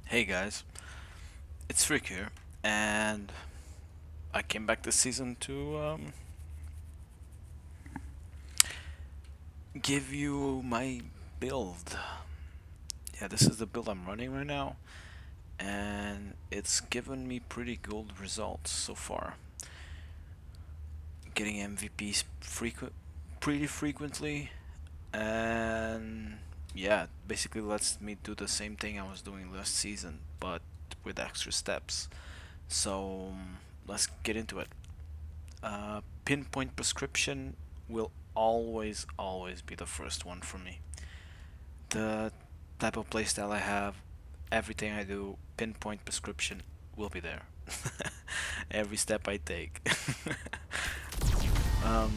Hey guys, it's Rick here, and I came back this season to give you my build. Yeah, this is the build I'm running right now, and it's given me pretty good results so far. Getting MVPs pretty frequently, and yeah, basically lets me do the same thing I was doing last season, but with extra steps. So let's get into it. Pinpoint prescription will always be the first one for me. The type of playstyle I have, everything I do, pinpoint prescription will be there. Every step I take. um,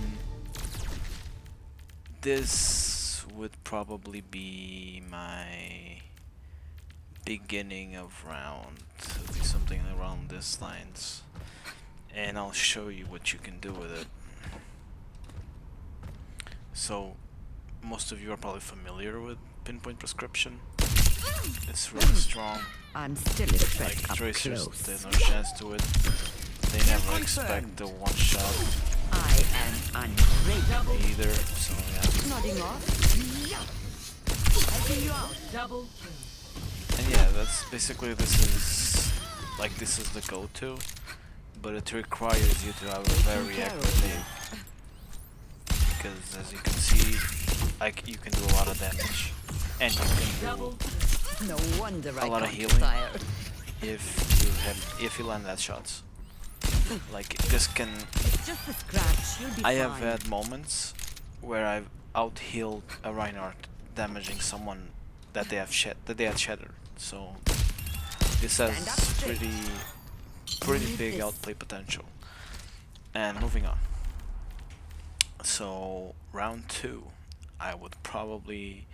this would probably be my beginning of round. It'll be something around this lines. And I'll show you what you can do with it. So, most of you are probably familiar with pinpoint prescription. It's really strong. I'm still a threat Like up tracers, close. there's no chance to it. They never expect the one shot I am unbreakable. either. So yeah. Nodding off. Helping you out. Double kill. And yeah, that's basically this is the go-to, but it requires you to have a very accurate aim. Because as you can see, like you can do a lot of damage, and you can do No wonder I a lot of can't healing retire. if you land that shots. Like this can. It's just a scratch. You'll be I have fine. had moments where I've out healed a Reinhardt, damaging someone that they had shattered. So this Stand up has straight. pretty Need big this. outplay potential. And moving on. So round two, I would probably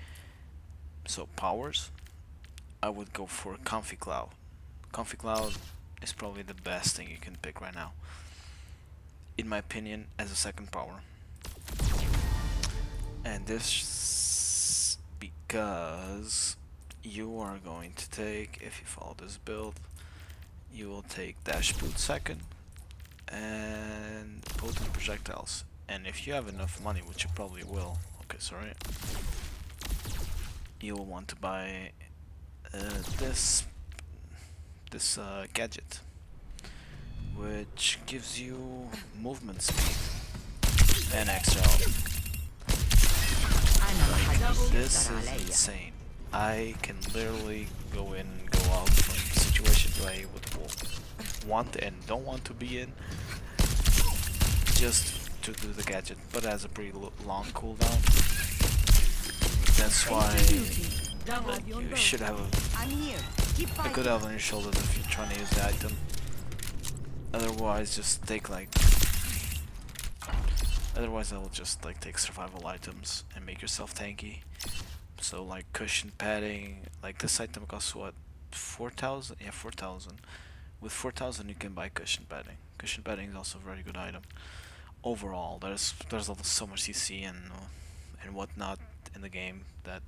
powers. I would go for Comfy Cloud. Comfy Cloud is probably the best thing you can pick right now, in my opinion, as a second power. And this because you are going to take, if you follow this build, you will take Dash Boot second and Potent Projectiles. And if you have enough money, which you probably will, okay, sorry, you'll want to buy this gadget, which gives you movement speed and extra health. أنا ما حدش This يقدر is عليا. insane. I can literally go in and go out from situations I would want and don't want to be in, just to do the gadget, but it has a pretty long cooldown. That's why you should have I'm here. Keep a fighting. good elf on your shoulders if you're trying to use the item. Otherwise, just take like. Otherwise, I will just like take survival items and make yourself tanky. So like cushion padding, like this item costs what, 4,000? Yeah, 4,000. With 4,000, you can buy cushion padding. Cushion padding is also a very good item. Overall, there's so much CC and whatnot in the game that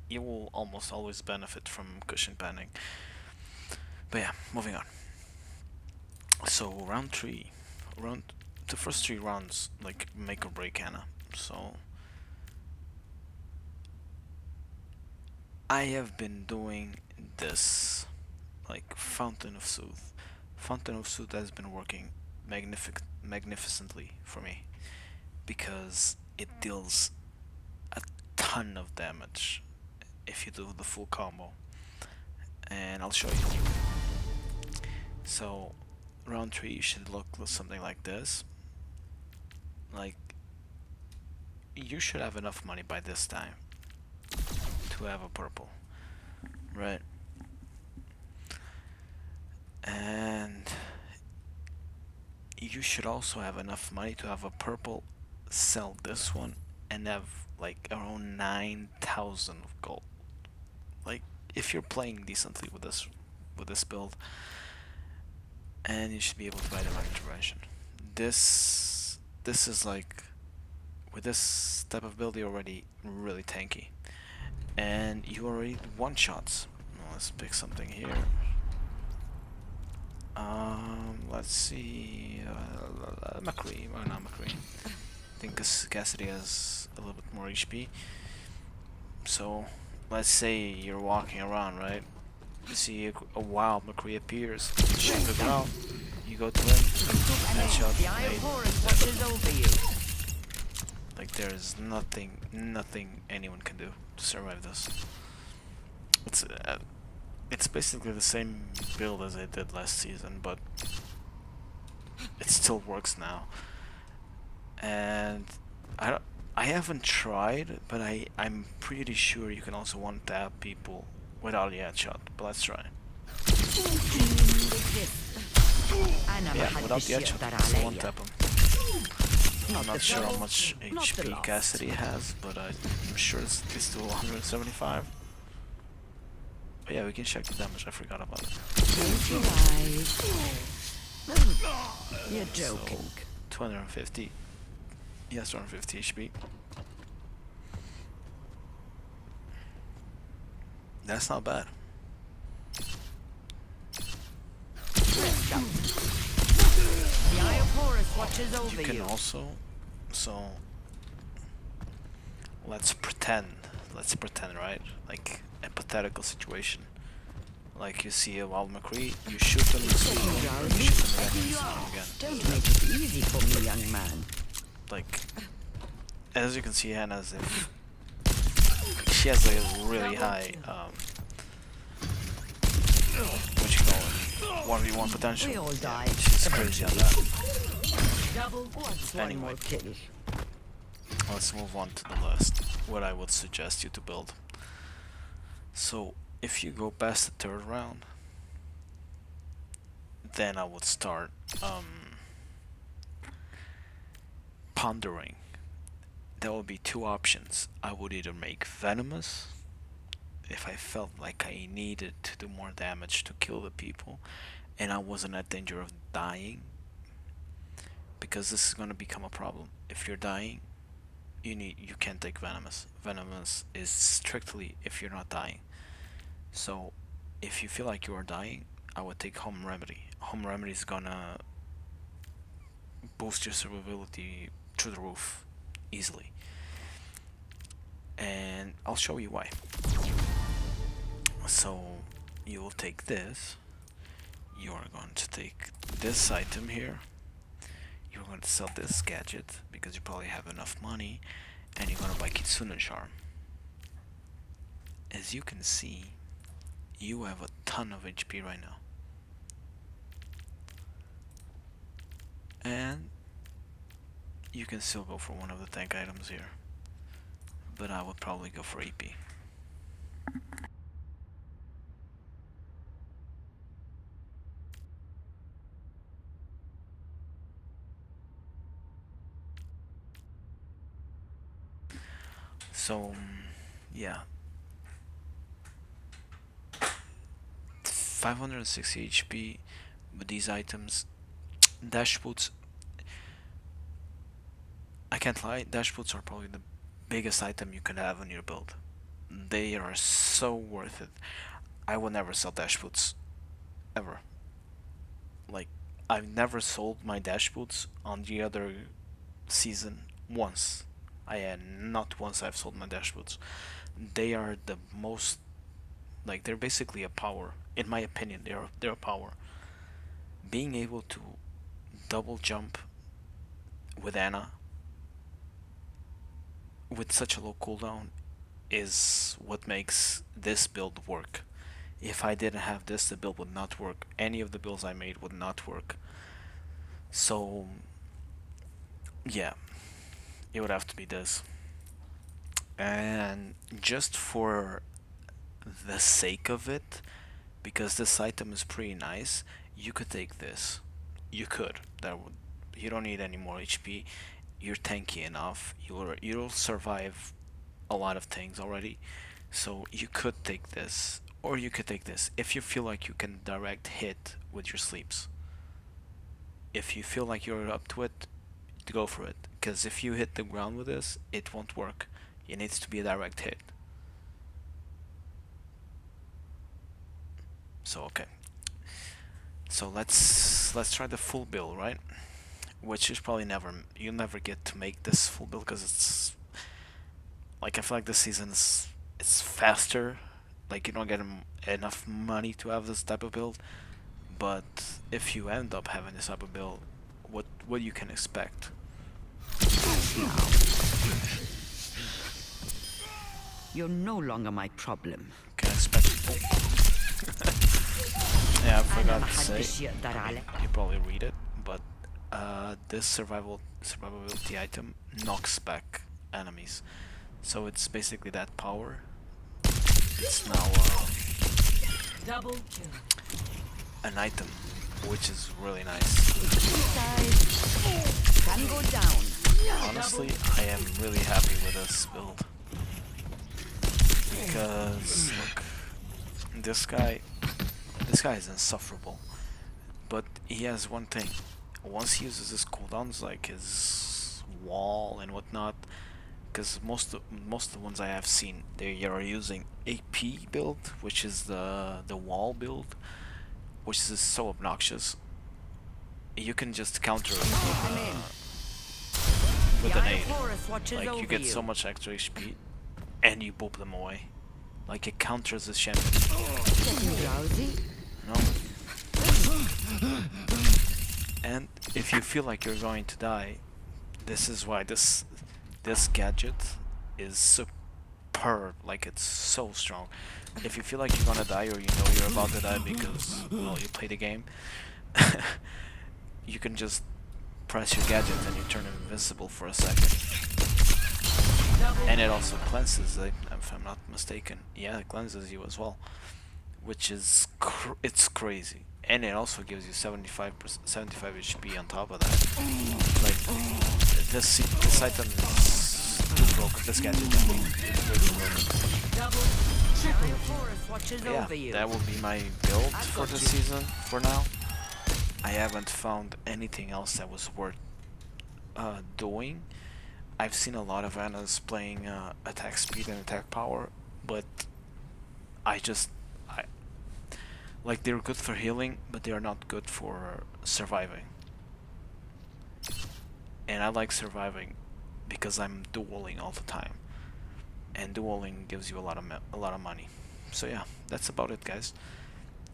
you will almost always benefit from cushion padding. But yeah, moving on. So round three, the first three rounds like make or break Hannah. So I have been doing this like Fountain of Sooth. Fountain of Sooth has been working magnificently for me because it deals a ton of damage if you do the full combo. And I'll show you. So round 3 you should look something like this. Like you should have enough money by this time to have a purple, right? And you should also have enough money to have a purple, sell this one, and have like around 9,000 of gold. Like if you're playing decently with this build, and you should be able to buy the right intervention. This is like, with this type of build you're already really tanky, and you already one shots. let's pick something here. Let's see. McCree. Well, not McCree. I think Cassidy has a little bit more HP. So, let's say you're walking around, right? You see a wild McCree appears, shoot the ground, you go to him, headshot, The Eye of Horus watches over you. like there's nothing anyone can do to survive this. It's basically the same build as I did last season, but it still works now. And I haven't tried, but I'm pretty sure you can also one tap people without the headshot. But let's try. Yeah, without the headshot, you can still one tap him. I'm not sure how much HP Cassidy has, but I'm sure it's still 175. But yeah, we can check the damage. I forgot about it. You're joking. So, 250. He has 250 HP. That's not bad. The Eye of Horus watches over You can also, so let's pretend, right? Like a hypothetical situation. Like you see a wild McCree, you shoot them, you shoot them again, you shoot them again. Don't make it easy for me, young man. Like, as you can see, Hannah's she has like a really high what you call it, 1v1 potential. We all die. Yeah, she's crazy on that. What's one Anyway. more kill? Let's move on to the list. What I would suggest you to build. So if you go past the third round, then I would start pondering. There will be two options. I would either make Venomous if I felt like I needed to do more damage to kill the people and I wasn't at danger of dying, because this is going to become a problem. If you're dying, you can't take Venomous. Venomous is strictly if you're not dying. So if you feel like you are dying, I would take Home Remedy. Home Remedy is gonna boost your survivability through the roof easily, and I'll show you why. So you will take this, you are going to take this item here, you're going to sell this gadget because you probably have enough money, and you're going to buy Kitsune Charm. As you can see, you have a ton of HP right now. And you can still go for one of the tank items here, but I would probably go for AP. So, yeah. 560 HP with these items. Dash boots, I can't lie, dash boots are probably the biggest item you can have on your build. They are so worth it. I would never sell dash boots, ever. Like, I've never sold my dash boots on the other season once. Not once I've sold my dash boots. They are the most, like, they're basically a power. In my opinion, they're a power. Being able to double jump with Ana with such a low cooldown is what makes this build work. If I didn't have this, the build would not work. Any of the builds I made would not work. So yeah, it would have to be this. And just for the sake of it, because this item is pretty nice, you could take this. You could. You don't need any more HP. You're tanky enough. You'll survive a lot of things already. So you could take this, or you could take this if you feel like you can direct hit with your sleeps. If you feel like you're up to it, go for it. Because if you hit the ground with this, it won't work. It needs to be a direct hit. So okay. So let's try the full build, right? Which is probably you'll never get to make this full build because it's like I feel like this season's it's faster. Like you don't get enough money to have this type of build. But if you end up having this type of build, what you can expect? You're no longer my problem. Can expect. Yeah, I forgot أنا to say. محدش يقدر I mean, عليك. you probably read it, but this survivability item knocks back enemies. So it's basically that power. It's now Double kill. an item, which is really nice. Can go down. Honestly, I am really happy with this build. Because look, this guy is insufferable. But he has one thing. Once he uses his cooldowns, like his wall and whatnot, because most of the ones I have seen, they are using AP build, which is the wall build, which is so obnoxious. You can just counter it with an aid. Like you get so much extra HP, and you boop them away. Like it counters the champion. No. And if you feel like you're going to die, this is why this gadget is superb. Like it's so strong. If you feel like you're gonna die or you know you're about to die because well you play the game, you can just press your gadget and you turn invincible for a second. And it also cleanses, if I'm not mistaken. Yeah, it cleanses you as well, which is it's crazy. And it also gives you 75 HP on top of that. Like this item is too broken. This gadget is way too broken. Yeah, that will be my build for this season for now. I haven't found anything else that was worth doing. I've seen a lot of Annas playing attack speed and attack power, but I like they're good for healing, but they are not good for surviving. And I like surviving because I'm dueling all the time, and dueling gives you a lot of money. So yeah, that's about it, guys.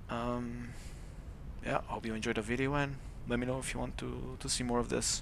Yeah, hope you enjoyed the video and let me know if you want to see more of this.